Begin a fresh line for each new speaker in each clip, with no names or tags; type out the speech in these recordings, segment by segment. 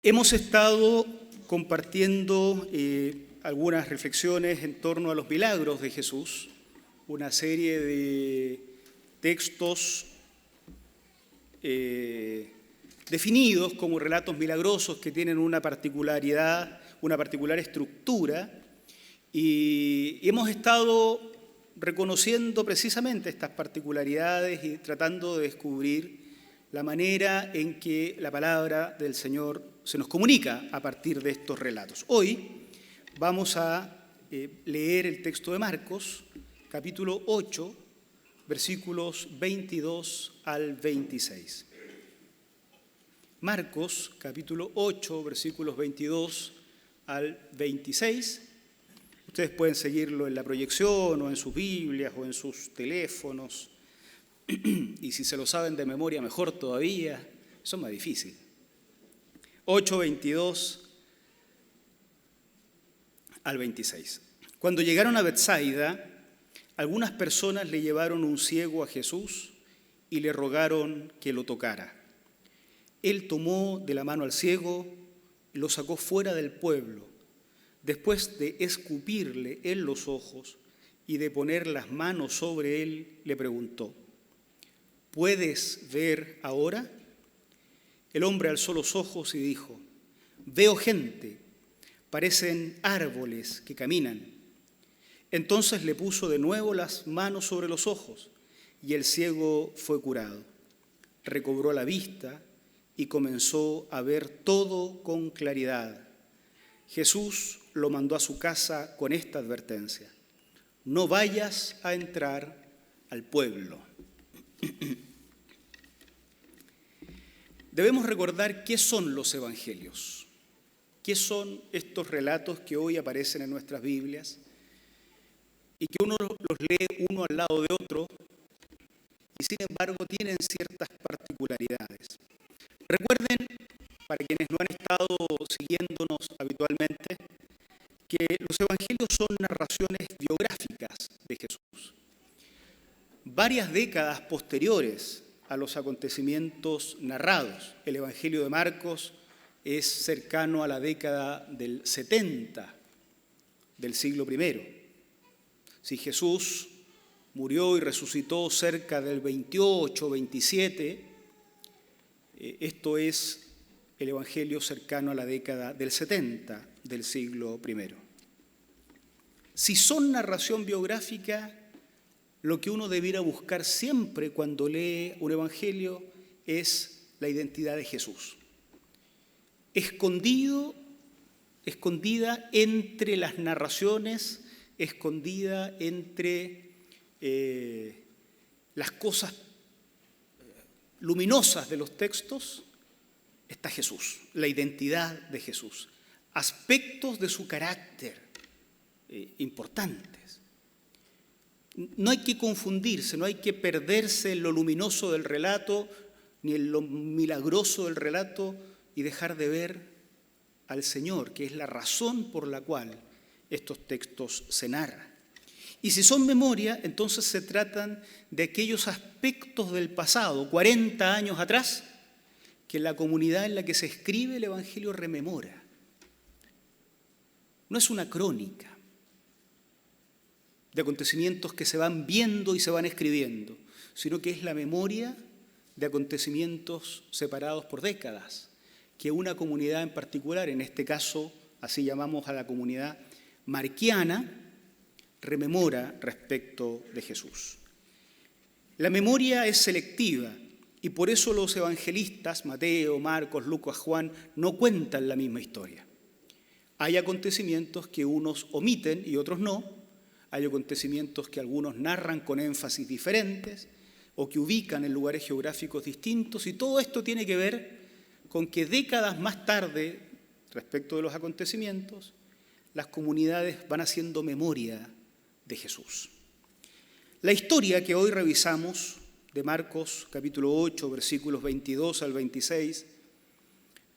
Hemos estado compartiendo algunas reflexiones en torno a los milagros de Jesús, una serie de textos definidos como relatos milagrosos que tienen una particularidad, una particular estructura, y hemos estado reconociendo precisamente estas particularidades y tratando de descubrir la manera en que la palabra del Señor se nos comunica a partir de estos relatos. Hoy vamos a leer el texto de Marcos, capítulo 8, versículos 22 al 26. Marcos, capítulo 8, versículos 22 al 26. Ustedes pueden seguirlo en la proyección o en sus Biblias o en sus teléfonos. Y si se lo saben de memoria, mejor todavía. Eso es más difícil. 8, 22 al 26. Cuando llegaron a Betsaida, algunas personas le llevaron un ciego a Jesús y le rogaron que lo tocara. Él tomó de la mano al ciego y lo sacó fuera del pueblo. Después de escupirle en los ojos y de poner las manos sobre él, le preguntó: ¿puedes ver ahora? El hombre alzó los ojos y dijo: veo gente, parecen árboles que caminan. Entonces le puso de nuevo las manos sobre los ojos y el ciego fue curado. Recobró la vista y comenzó a ver todo con claridad. Jesús lo mandó a su casa con esta advertencia: no vayas a entrar al pueblo. Debemos recordar qué son los evangelios, qué son estos relatos que hoy aparecen en nuestras Biblias y que uno los lee uno al lado de otro y sin embargo tienen ciertas particularidades. Recuerden, para quienes no han estado siguiéndonos habitualmente, que los evangelios son narraciones biográficas de Jesús. Varias décadas posteriores a los acontecimientos narrados. El Evangelio de Marcos es cercano a la década del 70 del siglo I. Si Jesús murió y resucitó cerca del 28, 27, esto es el Evangelio cercano a la década del 70 del siglo I. Si son narración biográfica, lo que uno debiera buscar siempre cuando lee un evangelio es la identidad de Jesús. Escondida entre las narraciones, escondida entre las cosas luminosas de los textos, está Jesús, la identidad de Jesús, aspectos de su carácter importantes. No hay que confundirse, no hay que perderse en lo luminoso del relato ni en lo milagroso del relato y dejar de ver al Señor, que es la razón por la cual estos textos se narran. Y si son memoria, entonces se tratan de aquellos aspectos del pasado, 40 años atrás, que la comunidad en la que se escribe el Evangelio rememora. No es una crónica de acontecimientos que se van viendo y se van escribiendo, sino que es la memoria de acontecimientos separados por décadas, que una comunidad en particular, en este caso así llamamos a la comunidad marquiana, rememora respecto de Jesús. La memoria es selectiva y por eso los evangelistas, Mateo, Marcos, Lucas, Juan, no cuentan la misma historia. Hay acontecimientos que unos omiten y otros no. Hay acontecimientos que algunos narran con énfasis diferentes o que ubican en lugares geográficos distintos, y todo esto tiene que ver con que décadas más tarde, respecto de los acontecimientos, las comunidades van haciendo memoria de Jesús. La historia que hoy revisamos de Marcos capítulo 8, versículos 22 al 26,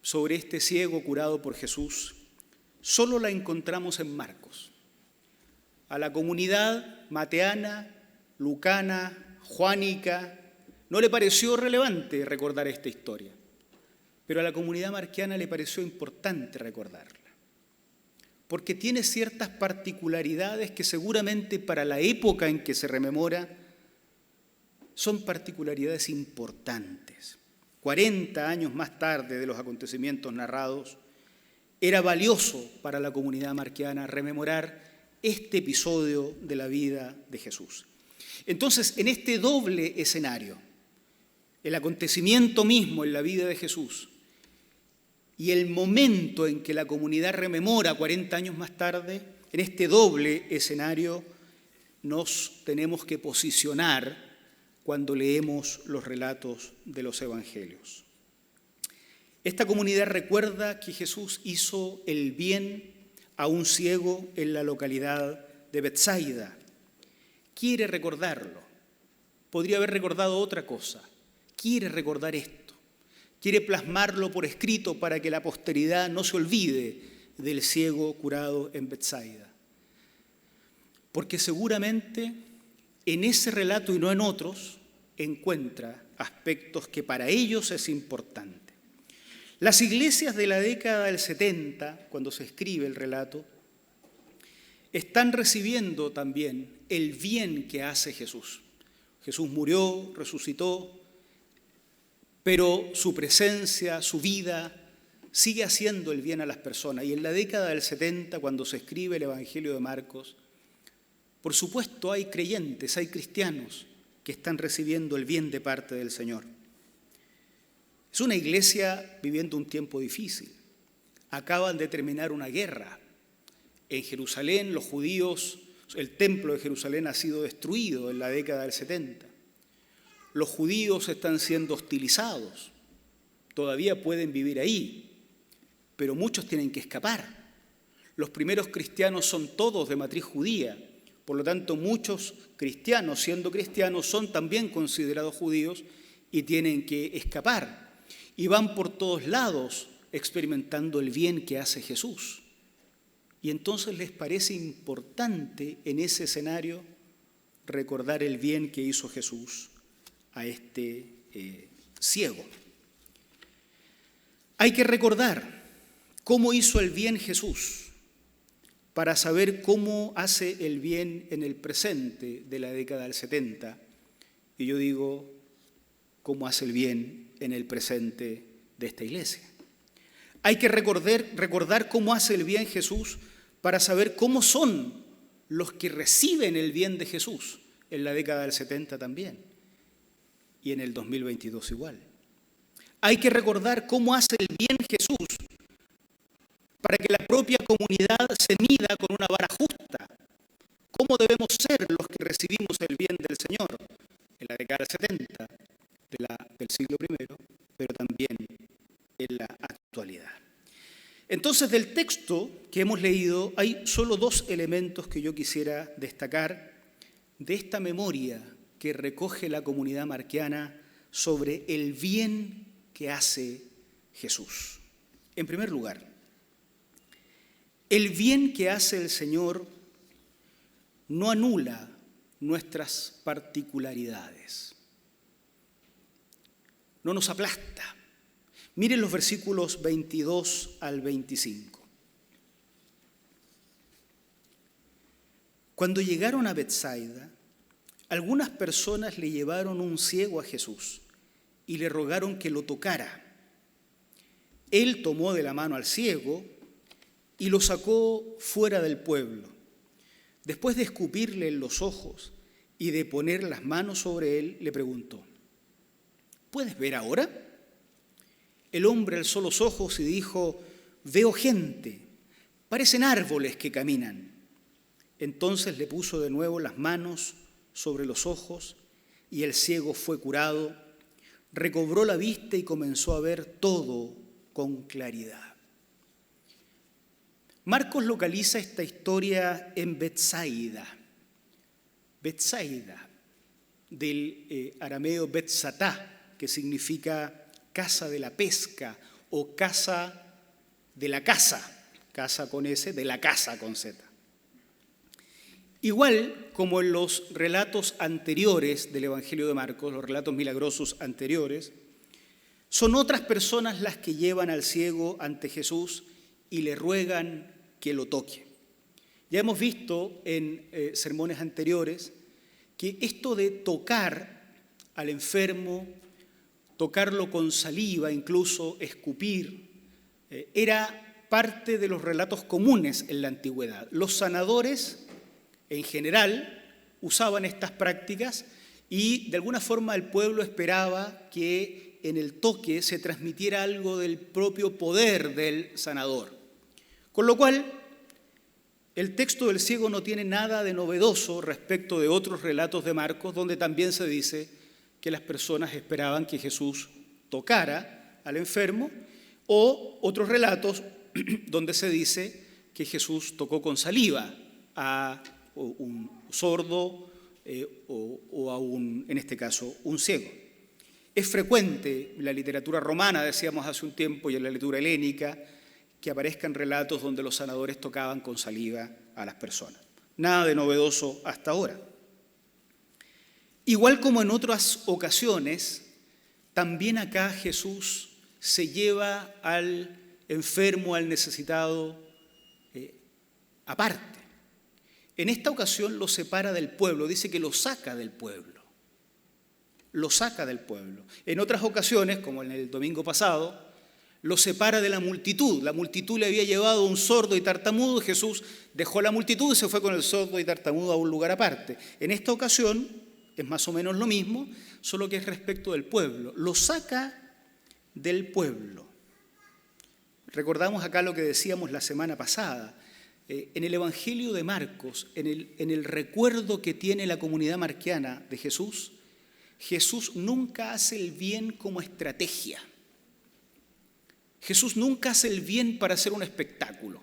sobre este ciego curado por Jesús, solo la encontramos en Marcos. A la comunidad mateana, lucana, juánica, no le pareció relevante recordar esta historia. pero a la comunidad marquiana le pareció importante recordarla, porque tiene ciertas particularidades que seguramente para la época en que se rememora son particularidades importantes. 40 años más tarde de los acontecimientos narrados, era valioso para la comunidad marquiana rememorar este episodio de la vida de Jesús. Entonces, en este doble escenario, el acontecimiento mismo en la vida de Jesús y el momento en que la comunidad rememora 40 años más tarde, en este doble escenario nos tenemos que posicionar cuando leemos los relatos de los evangelios. Esta comunidad recuerda que Jesús hizo el bien a un ciego en la localidad de Betsaida. Quiere recordarlo. Podría haber recordado otra cosa. Quiere recordar esto. Quiere plasmarlo por escrito para que la posteridad no se olvide del ciego curado en Betsaida. Porque seguramente en ese relato y no en otros encuentra aspectos que para ellos es importante. Las iglesias de la década del 70, cuando se escribe el relato, están recibiendo también el bien que hace Jesús. Jesús murió, resucitó, pero su presencia, su vida, sigue haciendo el bien a las personas. Y en la década del 70, cuando se escribe el Evangelio de Marcos, por supuesto hay creyentes, hay cristianos que están recibiendo el bien de parte del Señor. Es una iglesia viviendo un tiempo difícil. Acaban de terminar una guerra. En Jerusalén, los judíos, el templo de Jerusalén ha sido destruido en la década del 70. Los judíos están siendo hostilizados. Todavía pueden vivir ahí, pero muchos tienen que escapar. Los primeros cristianos son todos de matriz judía. Por lo tanto, muchos cristianos, siendo cristianos, son también considerados judíos y tienen que escapar. Y van por todos lados experimentando el bien que hace Jesús. Y entonces les parece importante en ese escenario recordar el bien que hizo Jesús a este ciego. Hay que recordar cómo hizo el bien Jesús para saber cómo hace el bien en el presente de la década del 70. Y yo digo, cómo hace el bien en el presente de esta iglesia. Hay que recordar cómo hace el bien Jesús para saber cómo son los que reciben el bien de Jesús en la década del 70 también y en el 2022 igual. Hay que recordar cómo hace el bien Jesús para que la propia comunidad se mida con una vara justa. ¿Cómo debemos ser los que recibimos el bien del Señor en la década del 70 del siglo I, pero también en la actualidad? Entonces, del texto que hemos leído, hay solo dos elementos que yo quisiera destacar de esta memoria que recoge la comunidad marquiana sobre el bien que hace Jesús. En primer lugar, el bien que hace el Señor no anula nuestras particularidades, no nos aplasta. Miren los versículos 22 al 25. Cuando llegaron a Betsaida, algunas personas le llevaron un ciego a Jesús y le rogaron que lo tocara. Él tomó de la mano al ciego y lo sacó fuera del pueblo. Después de escupirle en los ojos y de poner las manos sobre él, le preguntó: ¿puedes ver ahora? El hombre alzó los ojos y dijo: veo gente, parecen árboles que caminan. Entonces le puso de nuevo las manos sobre los ojos y el ciego fue curado, recobró la vista y comenzó a ver todo con claridad. Marcos localiza esta historia en Betsaida. Betsaida, del arameo Betzatá, que significa casa de la pesca o casa de la casa, casa con S, de la casa con Z. Igual como en los relatos anteriores del Evangelio de Marcos, los relatos milagrosos anteriores, Son otras personas las que llevan al ciego ante Jesús y le ruegan que lo toque. Ya hemos visto en sermones anteriores que esto de tocar al enfermo, tocarlo con saliva, incluso escupir, era parte de los relatos comunes en la antigüedad. Los sanadores, en general, usaban estas prácticas y de alguna forma el pueblo esperaba que en el toque se transmitiera algo del propio poder del sanador. Con lo cual, el texto del ciego no tiene nada de novedoso respecto de otros relatos de Marcos, donde también se dice que las personas esperaban que Jesús tocara al enfermo, o otros relatos donde se dice que Jesús tocó con saliva a un sordo o a en este caso, un ciego. Es frecuente en la literatura romana, decíamos hace un tiempo, y en la literatura helénica, que aparezcan relatos donde los sanadores tocaban con saliva a las personas. Nada de novedoso hasta ahora. Igual como en otras ocasiones, también acá Jesús se lleva al enfermo, al necesitado, aparte. En esta ocasión lo separa del pueblo, dice que lo saca del pueblo. Lo saca del pueblo. En otras ocasiones, como en el domingo pasado, lo separa de la multitud. La multitud le había llevado un sordo y tartamudo. Jesús dejó la multitud y se fue con el sordo y tartamudo a un lugar aparte. En esta ocasión es más o menos lo mismo, solo que es respecto del pueblo. Lo saca del pueblo. Recordamos acá lo que decíamos la semana pasada. En el Evangelio de Marcos, en el recuerdo que tiene la comunidad marquiana de Jesús, Jesús nunca hace el bien como estrategia. Jesús nunca hace el bien para hacer un espectáculo.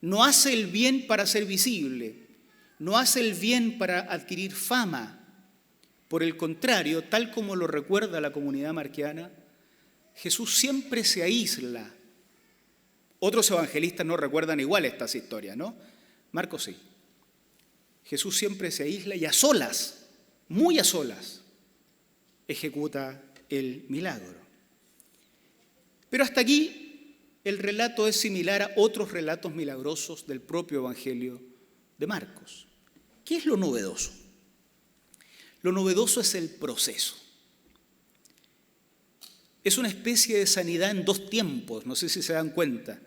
No hace el bien para ser visible. No hace el bien para adquirir fama. Por el contrario, tal como lo recuerda la comunidad marquiana, Jesús siempre se aísla. Otros evangelistas no recuerdan igual estas historias, ¿no? Marcos sí. Jesús siempre se aísla y a solas, muy a solas, ejecuta el milagro. Pero hasta aquí el relato es similar a otros relatos milagrosos del propio Evangelio de Marcos. ¿Qué es lo novedoso? Lo novedoso es el proceso. Es una especie de sanidad en dos tiempos, no sé si se dan cuenta,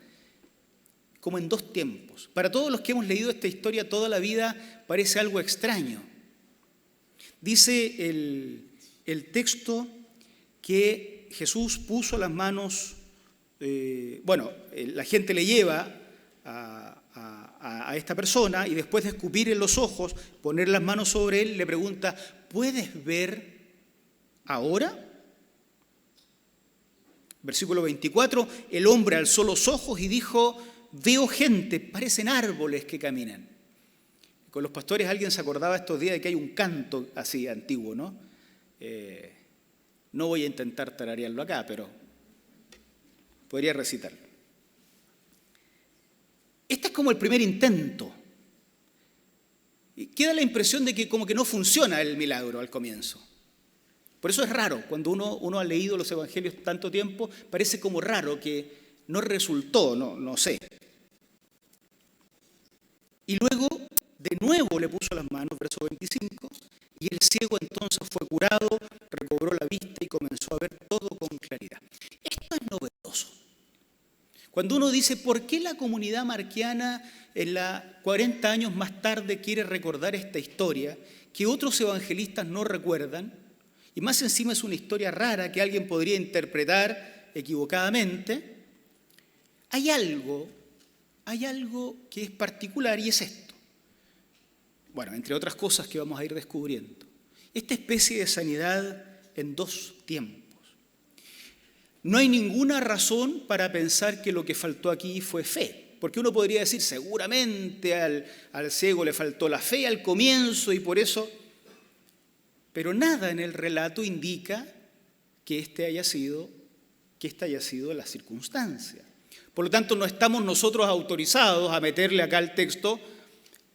como en dos tiempos. Para todos los que hemos leído esta historia toda la vida parece algo extraño. Dice el texto que Jesús puso las manos, la gente le lleva a esta persona y después de escupir en los ojos, poner las manos sobre él, le pregunta, ¿puedes ver ahora? Versículo 24, el hombre alzó los ojos y dijo, veo gente, parecen árboles que caminan. Con los pastores alguien se acordaba estos días de que hay un canto así antiguo, ¿no? No voy a intentar tararearlo acá, pero podría recitarlo. Este es como el primer intento. Y queda la impresión de que como que no funciona el milagro al comienzo. Por eso es raro, cuando uno ha leído los evangelios tanto tiempo, parece como raro que no resultó, no sé. Y luego, de nuevo le puso las manos, verso 25, y el ciego entonces fue curado, recobró la vista y comenzó a ver todo con claridad. Esto es novedoso. Cuando uno dice, ¿por qué la comunidad marquiana 40 años más tarde quiere recordar esta historia que otros evangelistas no recuerdan? Y más encima es una historia rara que alguien podría interpretar equivocadamente. Hay algo que es particular y es esto. Bueno, entre otras cosas que vamos a ir descubriendo. Esta especie de sanidad en dos tiempos. No hay ninguna razón para pensar que lo que faltó aquí fue fe. Porque uno podría decir, seguramente al ciego le faltó la fe al comienzo y por eso... Pero nada en el relato indica que esta haya sido la circunstancia. Por lo tanto, no estamos nosotros autorizados a meterle acá el texto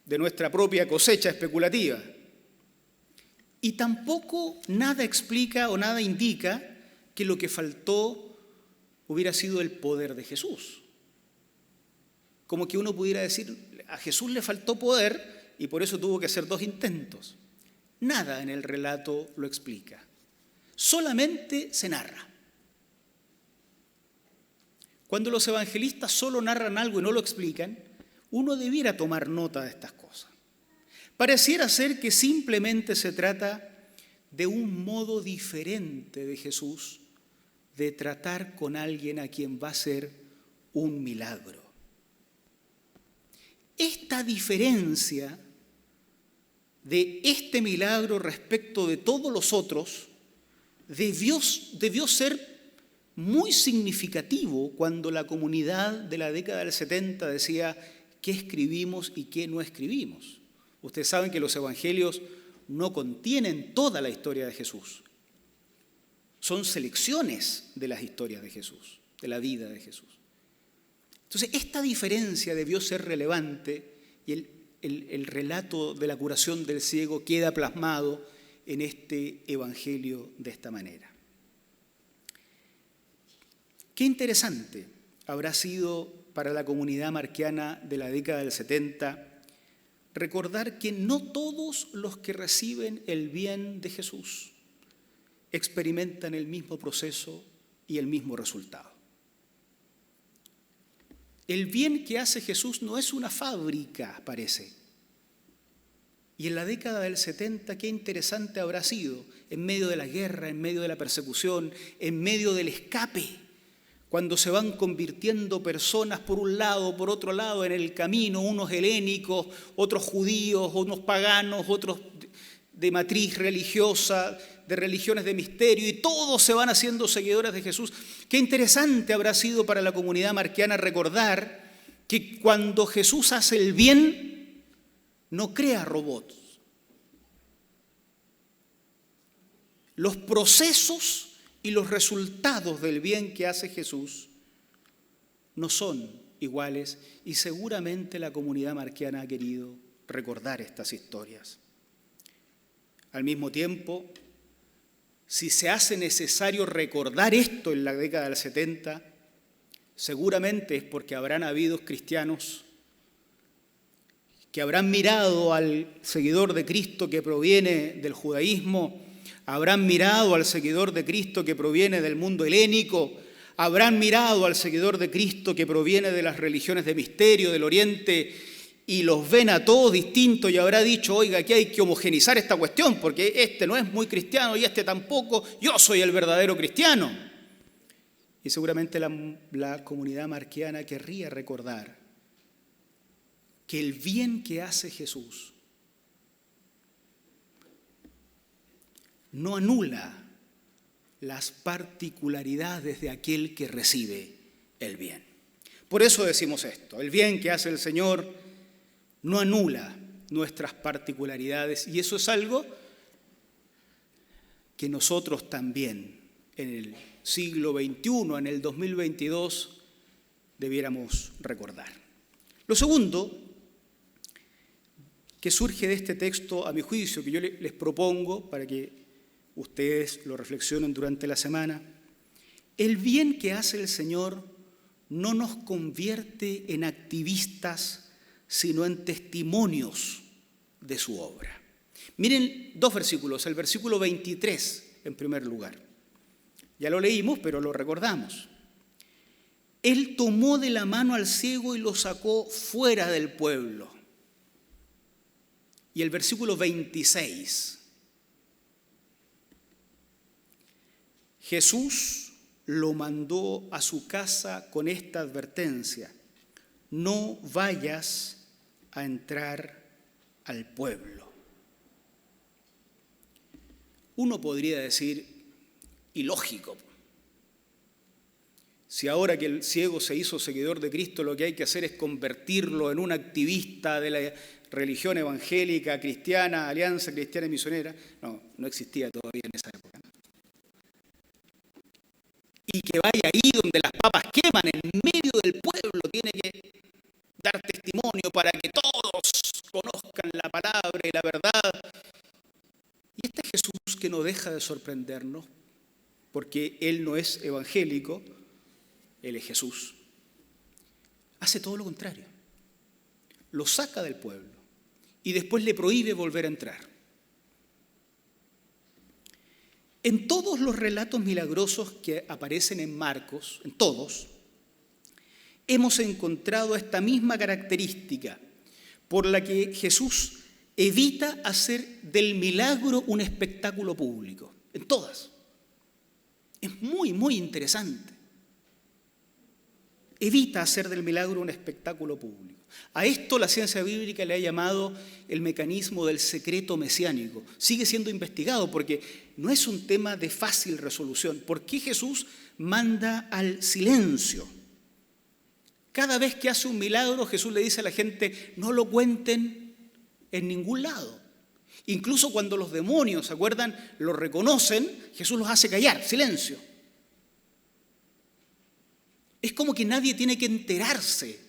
de nuestra propia cosecha especulativa. Y tampoco nada explica o nada indica que lo que faltó hubiera sido el poder de Jesús. Como que uno pudiera decir, a Jesús le faltó poder y por eso tuvo que hacer 2 intentos. Nada en el relato lo explica. Solamente se narra. Cuando los evangelistas solo narran algo y no lo explican, uno debiera tomar nota de estas cosas. Pareciera ser que simplemente se trata de un modo diferente de Jesús de tratar con alguien a quien va a ser un milagro. Esta diferencia de este milagro respecto de todos los otros debió ser muy significativo cuando la comunidad de la década del 70 decía qué escribimos y qué no escribimos. Ustedes saben que los evangelios no contienen toda la historia de Jesús. Son selecciones de las historias de Jesús, de la vida de Jesús. Entonces, esta diferencia debió ser relevante y el relato de la curación del ciego queda plasmado en este evangelio de esta manera. Qué interesante habrá sido para la comunidad marquiana de la década del 70 recordar que no todos los que reciben el bien de Jesús experimentan el mismo proceso y el mismo resultado. El bien que hace Jesús no es una fábrica, parece. Y en la década del 70, qué interesante habrá sido, en medio de la guerra, en medio de la persecución, en medio del escape, cuando se van convirtiendo personas por un lado, por otro lado, en el camino, unos helénicos, otros judíos, unos paganos, otros de matriz religiosa, de religiones de misterio, y todos se van haciendo seguidores de Jesús. Qué interesante habrá sido para la comunidad marquiana recordar que cuando Jesús hace el bien, no crea robots. Los procesos y los resultados del bien que hace Jesús no son iguales y seguramente la comunidad marquiana ha querido recordar estas historias. Al mismo tiempo, si se hace necesario recordar esto en la década del 70, seguramente es porque habrán habido cristianos que habrán mirado al seguidor de Cristo que proviene del judaísmo, habrán mirado al seguidor de Cristo que proviene del mundo helénico, habrán mirado al seguidor de Cristo que proviene de las religiones de misterio del Oriente y los ven a todos distintos y habrá dicho, oiga, aquí hay que homogenizar esta cuestión porque este no es muy cristiano y este tampoco, yo soy el verdadero cristiano. Y seguramente la comunidad marquiana querría recordar que el bien que hace Jesús no anula las particularidades de aquel que recibe el bien. Por eso decimos esto, el bien que hace el Señor no anula nuestras particularidades y eso es algo que nosotros también en el siglo XXI, en el 2022, debiéramos recordar. Lo segundo que surge de este texto, a mi juicio, que yo les propongo para que ustedes lo reflexionen durante la semana, el bien que hace el Señor no nos convierte en activistas, sino en testimonios de su obra. Miren 2 versículos, el versículo 23 en primer lugar. Ya lo leímos, pero lo recordamos. Él tomó de la mano al ciego y lo sacó fuera del pueblo. Y el versículo 26. Jesús lo mandó a su casa con esta advertencia: no vayas a entrar al pueblo. Uno podría decir, ilógico. Si ahora que el ciego se hizo seguidor de Cristo, lo que hay que hacer es convertirlo en un activista de la religión evangélica, cristiana, alianza cristiana y misionera. No existía todavía en esa época. Y que vaya ahí donde las papas queman, en medio del pueblo, tiene que dar testimonio para que todos conozcan la palabra y la verdad. Y este Jesús que no deja de sorprendernos, porque él no es evangélico, él es Jesús, hace todo lo contrario. Lo saca del pueblo y después le prohíbe volver a entrar. En todos los relatos milagrosos que aparecen en Marcos, en todos, hemos encontrado esta misma característica por la que Jesús evita hacer del milagro un espectáculo público. En todas. Es muy, muy interesante. Evita hacer del milagro un espectáculo público. A esto la ciencia bíblica le ha llamado el mecanismo del secreto mesiánico. Sigue siendo investigado porque no es un tema de fácil resolución. ¿Por qué Jesús manda al silencio? Cada vez que hace un milagro, Jesús le dice a la gente, no lo cuenten en ningún lado. Incluso cuando los demonios, ¿se acuerdan?, lo reconocen, Jesús los hace callar, silencio. Es como que nadie tiene que enterarse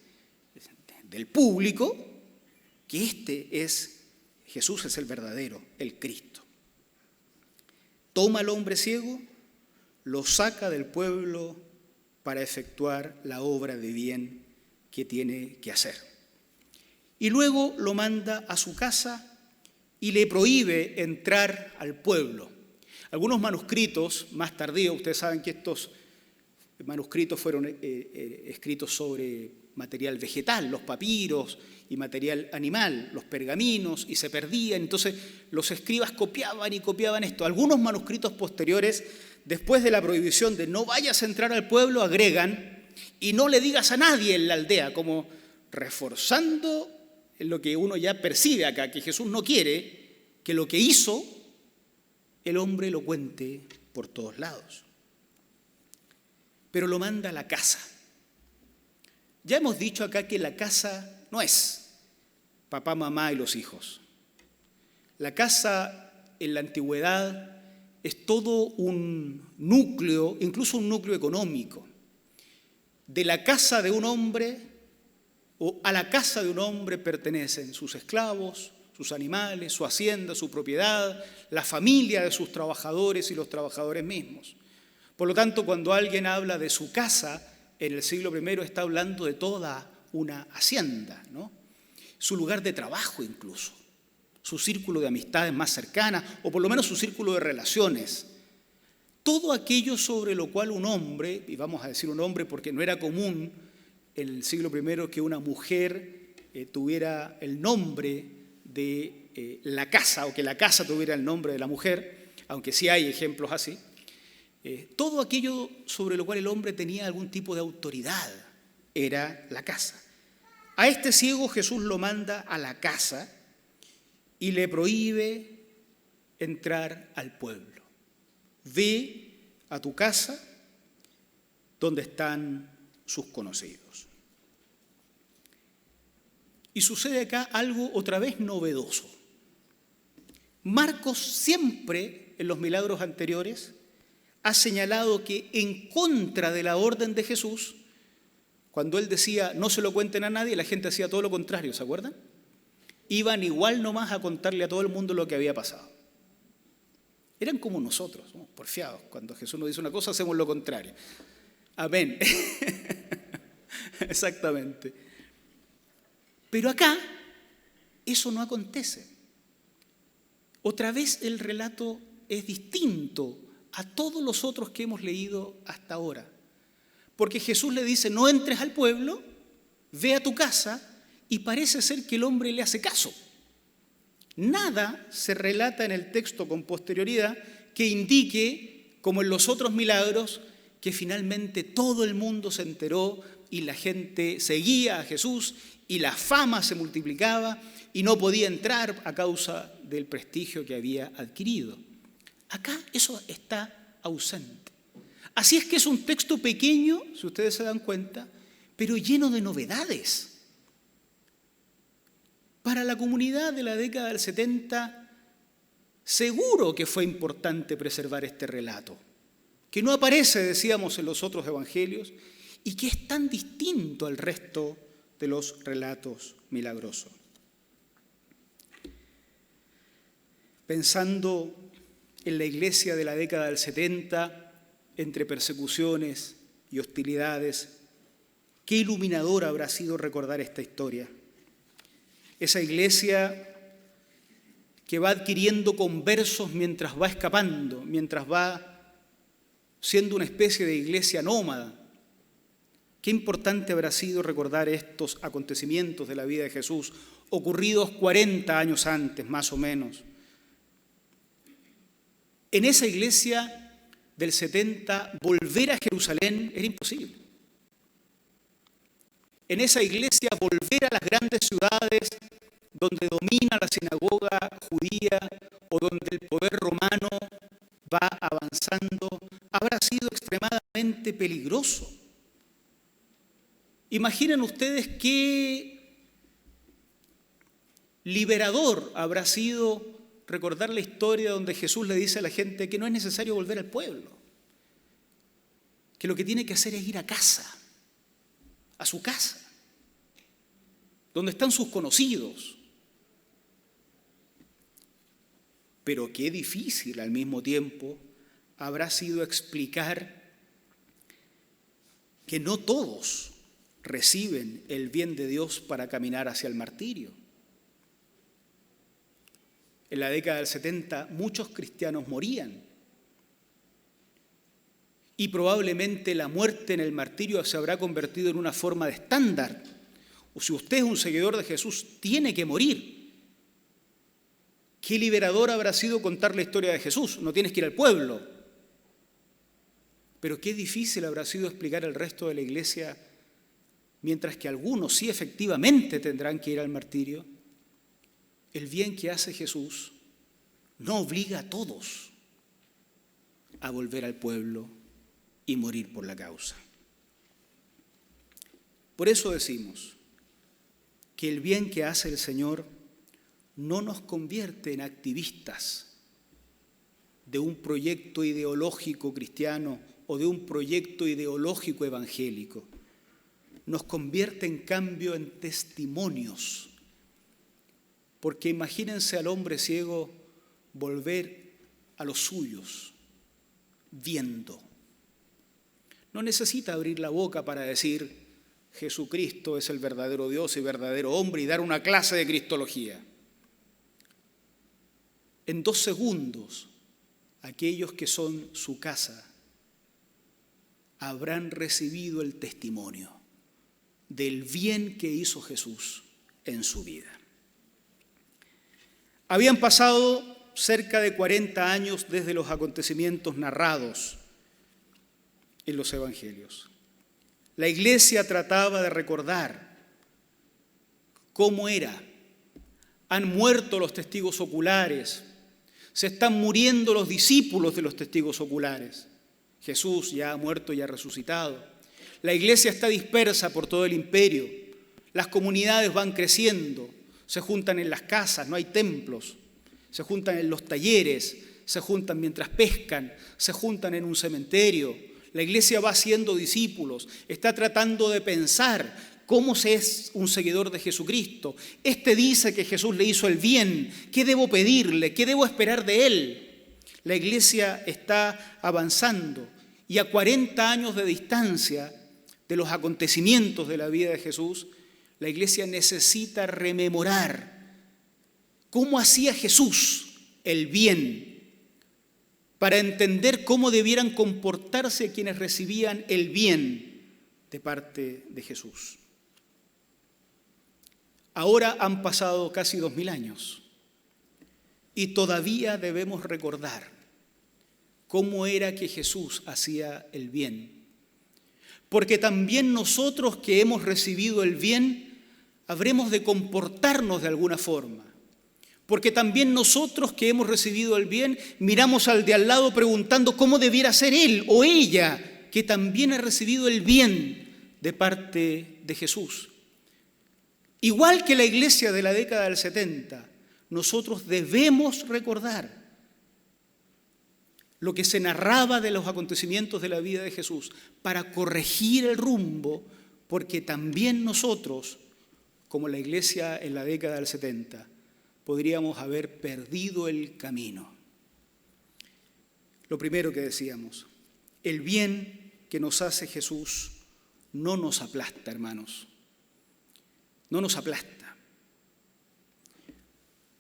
del público que Jesús es el verdadero, el Cristo. Toma al hombre ciego, lo saca del pueblo para efectuar la obra de bien que tiene que hacer. Y luego lo manda a su casa y le prohíbe entrar al pueblo. Algunos manuscritos más tardíos, ustedes saben que estos manuscritos fueron escritos sobre material vegetal, los papiros, y material animal, los pergaminos, y se perdían. Entonces los escribas copiaban y copiaban esto. Algunos manuscritos posteriores, después de la prohibición de no vayas a entrar al pueblo, agregan y no le digas a nadie en la aldea, como reforzando lo que uno ya percibe acá, que Jesús no quiere que lo que hizo el hombre lo cuente por todos lados. Pero lo manda a la casa. Ya hemos dicho acá que la casa no es papá, mamá y los hijos. La casa en la antigüedad es todo un núcleo, incluso un núcleo económico. De la casa de un hombre o a la casa de un hombre pertenecen sus esclavos, sus animales, su hacienda, su propiedad, la familia de sus trabajadores y los trabajadores mismos. Por lo tanto, cuando alguien habla de su casa en el siglo I, está hablando de toda una hacienda, ¿no? Su lugar de trabajo incluso, su círculo de amistades más cercanas, o por lo menos su círculo de relaciones. Todo aquello sobre lo cual un hombre, y vamos a decir un hombre porque no era común en el siglo I que una mujer tuviera el nombre de la casa, o que la casa tuviera el nombre de la mujer, aunque sí hay ejemplos así. Todo aquello sobre lo cual el hombre tenía algún tipo de autoridad era la casa. A este ciego Jesús lo manda a la casa y le prohíbe entrar al pueblo. Ve a tu casa donde están sus conocidos. Y sucede acá algo otra vez novedoso. Marcos siempre, en los milagros anteriores, ha señalado que en contra de la orden de Jesús, cuando él decía no se lo cuenten a nadie, la gente hacía todo lo contrario, ¿se acuerdan? Iban igual nomás a contarle a todo el mundo lo que había pasado. Eran como nosotros, somos porfiados. Cuando Jesús nos dice una cosa, hacemos lo contrario. Amén. Exactamente. Pero acá eso no acontece. Otra vez el relato es distinto a todos los otros que hemos leído hasta ahora. Porque Jesús le dice, no entres al pueblo, ve a tu casa, y parece ser que el hombre le hace caso. Nada se relata en el texto con posterioridad que indique, como en los otros milagros, que finalmente todo el mundo se enteró y la gente seguía a Jesús y la fama se multiplicaba y no podía entrar a causa del prestigio que había adquirido. Acá eso está ausente. Así es que es un texto pequeño, si ustedes se dan cuenta, pero lleno de novedades. Para la comunidad de la década del 70, seguro que fue importante preservar este relato, que no aparece, decíamos, en los otros evangelios y que es tan distinto al resto de los relatos milagrosos. Pensando en la iglesia de la década del 70, entre persecuciones y hostilidades. Qué iluminador habrá sido recordar esta historia. Esa iglesia que va adquiriendo conversos mientras va escapando, mientras va siendo una especie de iglesia nómada. Qué importante habrá sido recordar estos acontecimientos de la vida de Jesús, ocurridos 40 años antes, más o menos. En esa iglesia del 70, volver a Jerusalén era imposible. En esa iglesia, volver a las grandes ciudades donde domina la sinagoga judía o donde el poder romano va avanzando, habrá sido extremadamente peligroso. Imaginen ustedes qué liberador habrá sido recordar la historia donde Jesús le dice a la gente que no es necesario volver al pueblo, que lo que tiene que hacer es ir a casa, a su casa, donde están sus conocidos. Pero qué difícil al mismo tiempo habrá sido explicar que no todos reciben el bien de Dios para caminar hacia el martirio. En la década del 70 muchos cristianos morían y probablemente la muerte en el martirio se habrá convertido en una forma de estándar. O si usted es un seguidor de Jesús, tiene que morir. Qué liberador habrá sido contar la historia de Jesús. No tienes que ir al pueblo. Pero qué difícil habrá sido explicar al resto de la iglesia, mientras que algunos sí efectivamente tendrán que ir al martirio, el bien que hace Jesús no obliga a todos a volver al pueblo y morir por la causa. Por eso decimos que el bien que hace el Señor no nos convierte en activistas de un proyecto ideológico cristiano o de un proyecto ideológico evangélico. Nos convierte en cambio en testimonios. Porque imagínense al hombre ciego volver a los suyos, viendo. No necesita abrir la boca para decir Jesucristo es el verdadero Dios y verdadero hombre y dar una clase de cristología. En 2 segundos, aquellos que son su casa habrán recibido el testimonio del bien que hizo Jesús en su vida. Habían pasado cerca de 40 años desde los acontecimientos narrados en los evangelios. La iglesia trataba de recordar cómo era. Han muerto los testigos oculares, se están muriendo los discípulos de los testigos oculares. Jesús ya ha muerto y ha resucitado. La iglesia está dispersa por todo el imperio. Las comunidades van creciendo, se juntan en las casas, no hay templos, se juntan en los talleres, se juntan mientras pescan, se juntan en un cementerio. La iglesia va haciendo discípulos, está tratando de pensar cómo se es un seguidor de Jesucristo. Este dice que Jesús le hizo el bien, ¿qué debo pedirle? ¿Qué debo esperar de él? La iglesia está avanzando y a 40 años de distancia de los acontecimientos de la vida de Jesús, la iglesia necesita rememorar cómo hacía Jesús el bien para entender cómo debieran comportarse quienes recibían el bien de parte de Jesús. Ahora han pasado casi 2000 años y todavía debemos recordar cómo era que Jesús hacía el bien. Porque también nosotros que hemos recibido el bien, habremos de comportarnos de alguna forma. Porque también nosotros que hemos recibido el bien, miramos al de al lado preguntando cómo debiera ser él o ella, que también ha recibido el bien de parte de Jesús. Igual que la iglesia de la década del 70, nosotros debemos recordar lo que se narraba de los acontecimientos de la vida de Jesús para corregir el rumbo, porque también nosotros, como la iglesia en la década del 70, podríamos haber perdido el camino. Lo primero que decíamos, El bien que nos hace Jesús no nos aplasta, hermanos. No nos aplasta.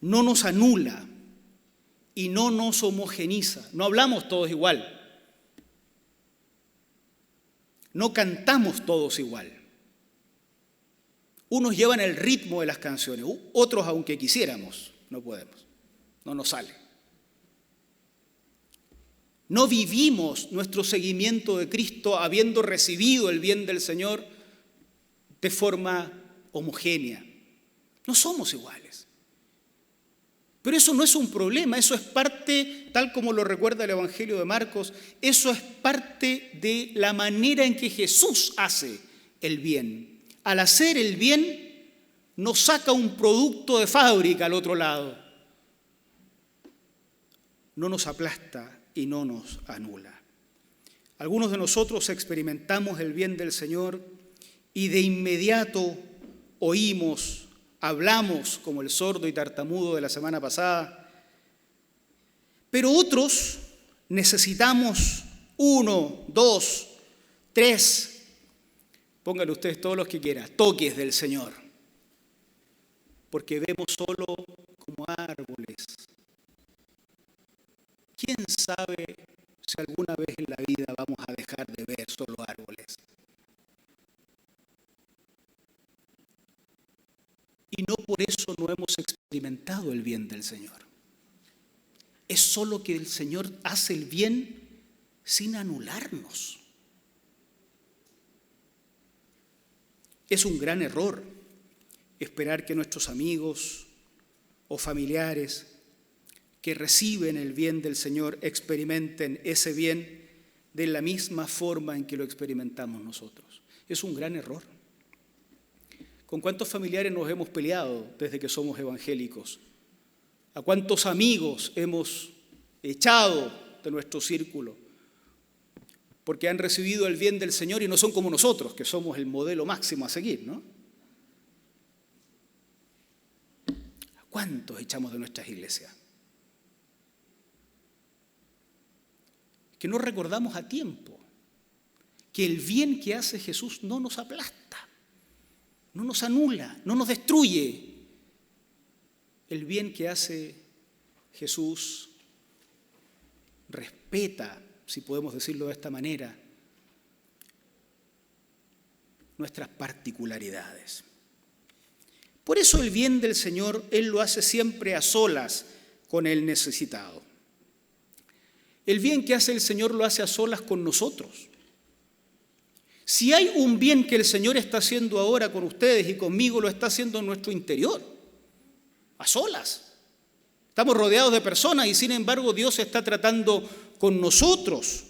No nos anula y no nos homogeniza. No hablamos todos igual. No cantamos todos igual. Unos llevan el ritmo de las canciones, otros, aunque quisiéramos, no podemos. No nos sale. No vivimos nuestro seguimiento de Cristo habiendo recibido el bien del Señor de forma homogénea. No somos iguales. Pero eso no es un problema, eso es parte, tal como lo recuerda el Evangelio de Marcos, eso es parte de la manera en que Jesús hace el bien. Al hacer el bien, nos saca un producto de fábrica al otro lado. No nos aplasta y no nos anula. Algunos de nosotros experimentamos el bien del Señor y de inmediato oímos, hablamos como el sordo y tartamudo de la semana pasada, pero otros necesitamos 1, 2, 3, pónganle ustedes todos los que quieran, toques del Señor, porque vemos solo como árboles. ¿Quién sabe si alguna vez en la vida vamos a dejar de ver solo árboles? Y no por eso no hemos experimentado el bien del Señor. Es solo que el Señor hace el bien sin anularnos. Es un gran error esperar que nuestros amigos o familiares que reciben el bien del Señor experimenten ese bien de la misma forma en que lo experimentamos nosotros. Es un gran error. ¿Con cuántos familiares nos hemos peleado desde que somos evangélicos? ¿A cuántos amigos hemos echado de nuestro círculo? Porque han recibido el bien del Señor y no son como nosotros, que somos el modelo máximo a seguir, ¿no? ¿A cuántos echamos de nuestras iglesias? Que no recordamos a tiempo que el bien que hace Jesús no nos aplasta, no nos anula, no nos destruye. El bien que hace Jesús respeta, si podemos decirlo de esta manera, nuestras particularidades. Por eso el bien del Señor, Él lo hace siempre a solas con el necesitado. El bien que hace el Señor lo hace a solas con nosotros. Si hay un bien que el Señor está haciendo ahora con ustedes y conmigo, lo está haciendo en nuestro interior, a solas. Estamos rodeados de personas y sin embargo Dios está tratando con nosotros.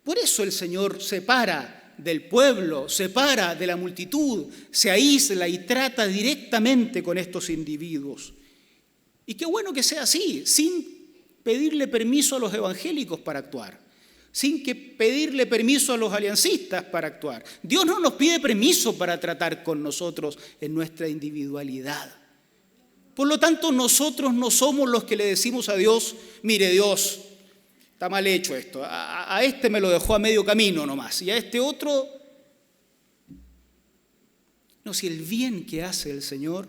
Por eso el Señor separa del pueblo, separa de la multitud, se aísla y trata directamente con estos individuos. Y qué bueno que sea así, sin pedirle permiso a los evangélicos para actuar, sin que pedirle permiso a los aliancistas para actuar. Dios no nos pide permiso para tratar con nosotros en nuestra individualidad. Por lo tanto, nosotros no somos los que le decimos a Dios, mire Dios, está mal hecho esto, a este me lo dejó a medio camino nomás, y a este otro. No, si el bien que hace el Señor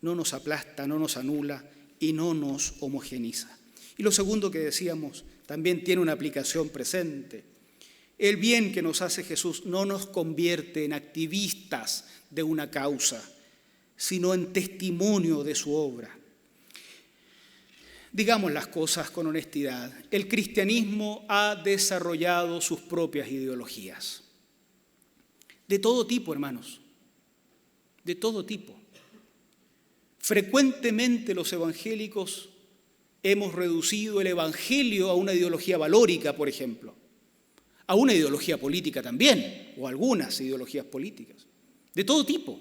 no nos aplasta, no nos anula y no nos homogeniza. Y lo segundo que decíamos también tiene una aplicación presente. El bien que nos hace Jesús no nos convierte en activistas de una causa, sino en testimonio de su obra. Digamos las cosas con honestidad. El cristianismo ha desarrollado sus propias ideologías. De todo tipo, hermanos. De todo tipo. Frecuentemente los evangélicos hemos reducido el evangelio a una ideología valórica, por ejemplo, a una ideología política también, o algunas ideologías políticas, de todo tipo.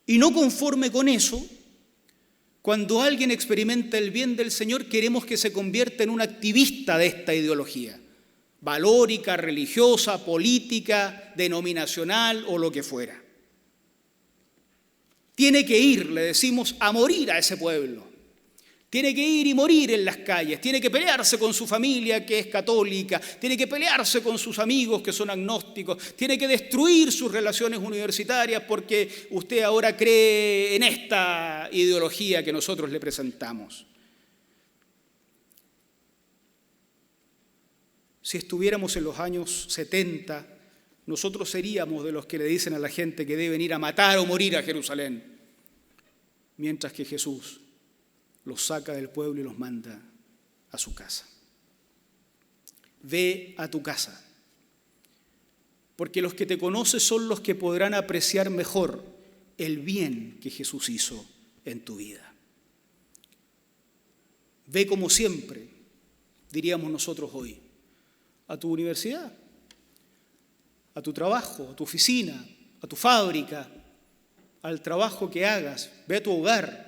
Y no conforme con eso, cuando alguien experimenta el bien del Señor, queremos que se convierta en un activista de esta ideología, valórica, religiosa, política, denominacional o lo que fuera. Tiene que ir, le decimos, a morir a ese pueblo. Tiene que ir y morir en las calles, tiene que pelearse con su familia que es católica, tiene que pelearse con sus amigos que son agnósticos, tiene que destruir sus relaciones universitarias porque usted ahora cree en esta ideología que nosotros le presentamos. Si estuviéramos en los años 70, nosotros seríamos de los que le dicen a la gente que deben ir a matar o morir a Jerusalén, mientras que Jesús los saca del pueblo y los manda a su casa. Ve a tu casa, porque los que te conocen son los que podrán apreciar mejor el bien que Jesús hizo en tu vida. Ve como siempre, diríamos nosotros hoy, a tu universidad, a tu trabajo, a tu oficina, a tu fábrica, al trabajo que hagas. Ve a tu hogar.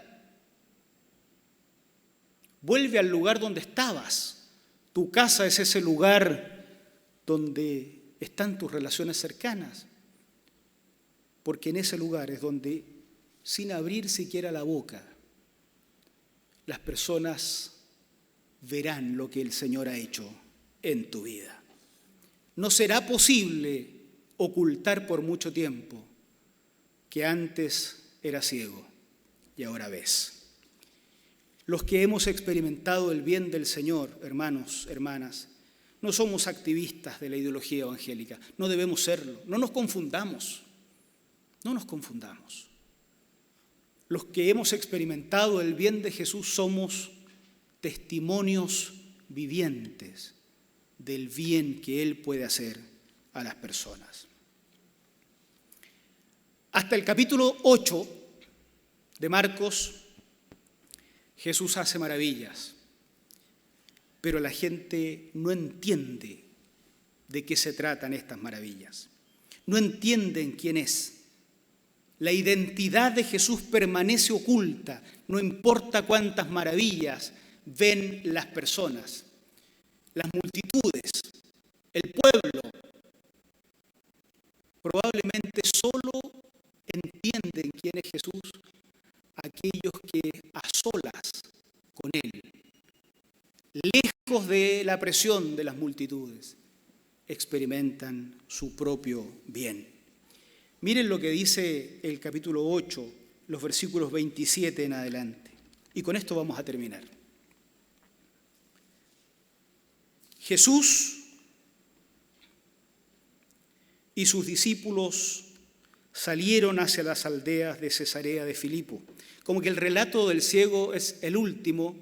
Vuelve al lugar donde estabas. Tu casa es ese lugar donde están tus relaciones cercanas, porque en ese lugar es donde, sin abrir siquiera la boca, las personas verán lo que el Señor ha hecho en tu vida. No será posible ocultar por mucho tiempo que antes eras ciego y ahora ves. Los que hemos experimentado el bien del Señor, hermanos, hermanas, no somos activistas de la ideología evangélica, no debemos serlo, no nos confundamos, no nos confundamos. Los que hemos experimentado el bien de Jesús somos testimonios vivientes del bien que Él puede hacer a las personas. Hasta el capítulo 8 de Marcos, Jesús hace maravillas, pero la gente no entiende de qué se tratan estas maravillas. No entienden quién es. La identidad de Jesús permanece oculta, no importa cuántas maravillas ven las personas, las multitudes, el pueblo. Probablemente solo entienden quién es Jesús aquellos que a solas con Él, lejos de la presión de las multitudes, experimentan su propio bien. Miren lo que dice el capítulo 8, los versículos 27 en adelante. Y con esto vamos a terminar. Jesús y sus discípulos salieron hacia las aldeas de Cesarea de Filipo. Como que el relato del ciego es el último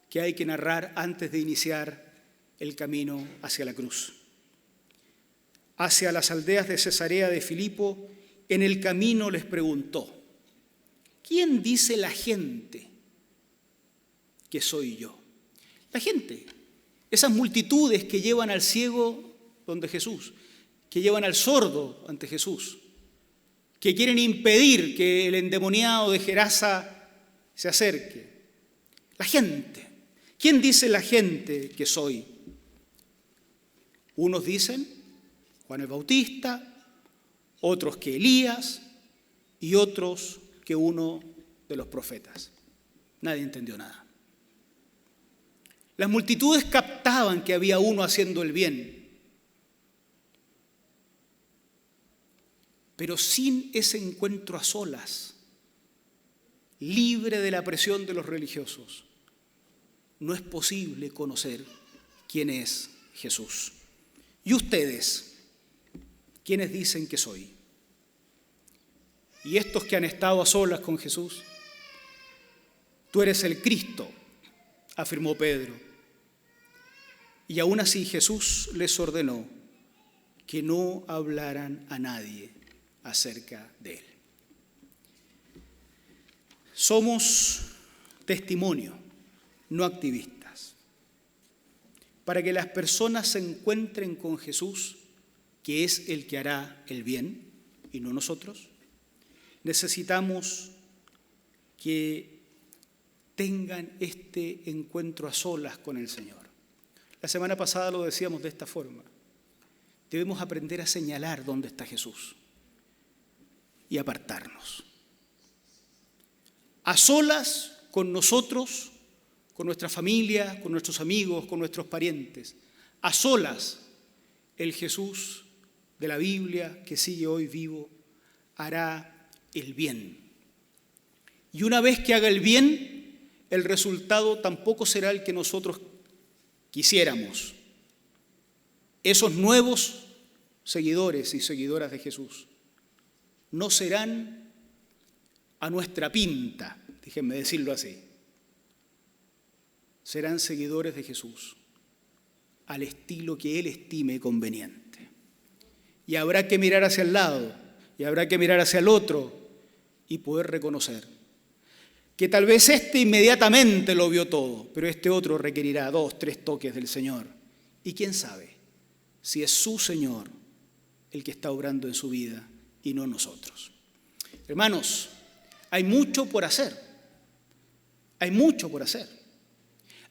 que hay que narrar antes de iniciar el camino hacia la cruz. Hacia las aldeas de Cesarea de Filipo, en el camino les preguntó: ¿quién dice la gente que soy yo? La gente, esas multitudes que llevan al ciego donde Jesús, que llevan al sordo ante Jesús, que quieren impedir que el endemoniado de Gerasa se acerque. La gente. ¿Quién dice la gente que soy? Unos dicen Juan el Bautista, otros que Elías y otros que uno de los profetas. Nadie entendió nada. Las multitudes captaban que había uno haciendo el bien, pero sin ese encuentro a solas, libre de la presión de los religiosos, no es posible conocer quién es Jesús. ¿Y ustedes, quiénes dicen que soy? Y estos que han estado a solas con Jesús: tú eres el Cristo, afirmó Pedro. Y aún así Jesús les ordenó que no hablaran a nadie acerca de él. Somos testimonio, no activistas. Para que las personas se encuentren con Jesús, que es el que hará el bien y no nosotros, necesitamos que tengan este encuentro a solas con el Señor. La semana pasada lo decíamos de esta forma: debemos aprender a señalar dónde está Jesús y apartarnos. A solas con nosotros, con nuestra familia, con nuestros amigos, con nuestros parientes. A solas, el Jesús de la Biblia, que sigue hoy vivo, hará el bien. Y una vez que haga el bien, el resultado tampoco será el que nosotros quisiéramos. Esos nuevos seguidores y seguidoras de Jesús no serán a nuestra pinta, déjenme decirlo así. Serán seguidores de Jesús al estilo que Él estime conveniente. Y habrá que mirar hacia el lado, y habrá que mirar hacia el otro y poder reconocer que tal vez este inmediatamente lo vio todo, pero este otro requerirá 2, 3 toques del Señor. Y quién sabe si es su Señor el que está obrando en su vida y no nosotros. Hermanos, hay mucho por hacer. Hay mucho por hacer.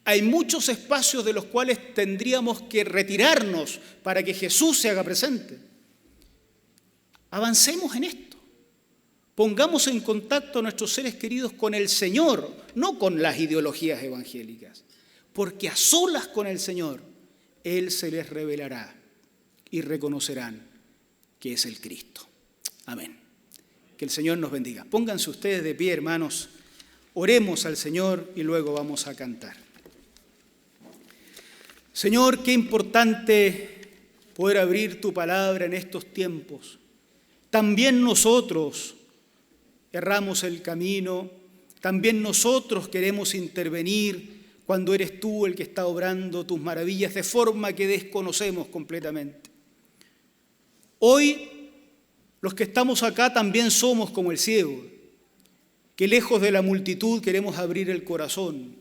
Hay muchos espacios de los cuales tendríamos que retirarnos para que Jesús se haga presente. Avancemos en esto. Pongamos en contacto a nuestros seres queridos con el Señor, no con las ideologías evangélicas, porque a solas con el Señor, Él se les revelará y reconocerán que es el Cristo. Amén. Que el Señor nos bendiga. Pónganse ustedes de pie, hermanos. Oremos al Señor y luego vamos a cantar. Señor, qué importante poder abrir tu palabra en estos tiempos. También nosotros erramos el camino, también nosotros queremos intervenir cuando eres tú el que está obrando tus maravillas de forma que desconocemos completamente. Hoy, los que estamos acá también somos como el ciego, que lejos de la multitud queremos abrir el corazón,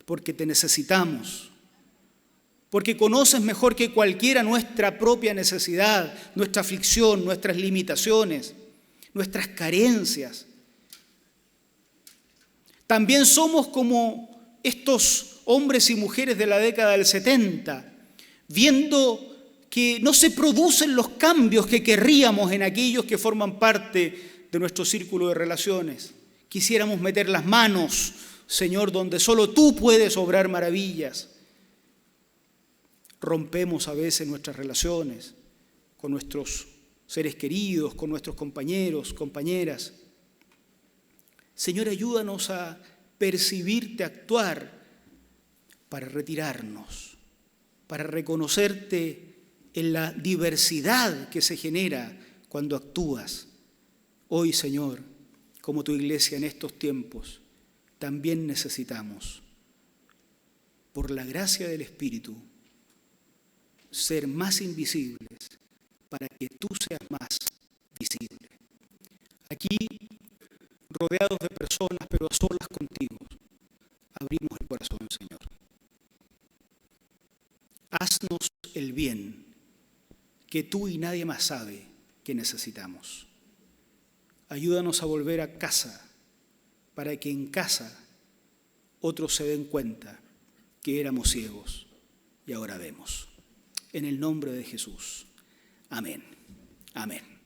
porque te necesitamos, porque conoces mejor que cualquiera nuestra propia necesidad, nuestra aflicción, nuestras limitaciones, nuestras carencias. También somos como estos hombres y mujeres de la década del 70, viendo que no se producen los cambios que querríamos en aquellos que forman parte de nuestro círculo de relaciones. Quisiéramos meter las manos, Señor, donde solo tú puedes obrar maravillas. Rompemos a veces nuestras relaciones con nuestros seres queridos, con nuestros compañeros, compañeras. Señor, ayúdanos a percibirte actuar para retirarnos, para reconocerte en la diversidad que se genera cuando actúas. Hoy, Señor, como tu iglesia en estos tiempos, también necesitamos, por la gracia del Espíritu, ser más invisibles para que tú seas más visible. Aquí, rodeados de personas, pero a solas contigo, abrimos el corazón, Señor. Haznos el bien que tú y nadie más sabe que necesitamos. Ayúdanos a volver a casa para que en casa otros se den cuenta que éramos ciegos y ahora vemos. En el nombre de Jesús. Amén. Amén.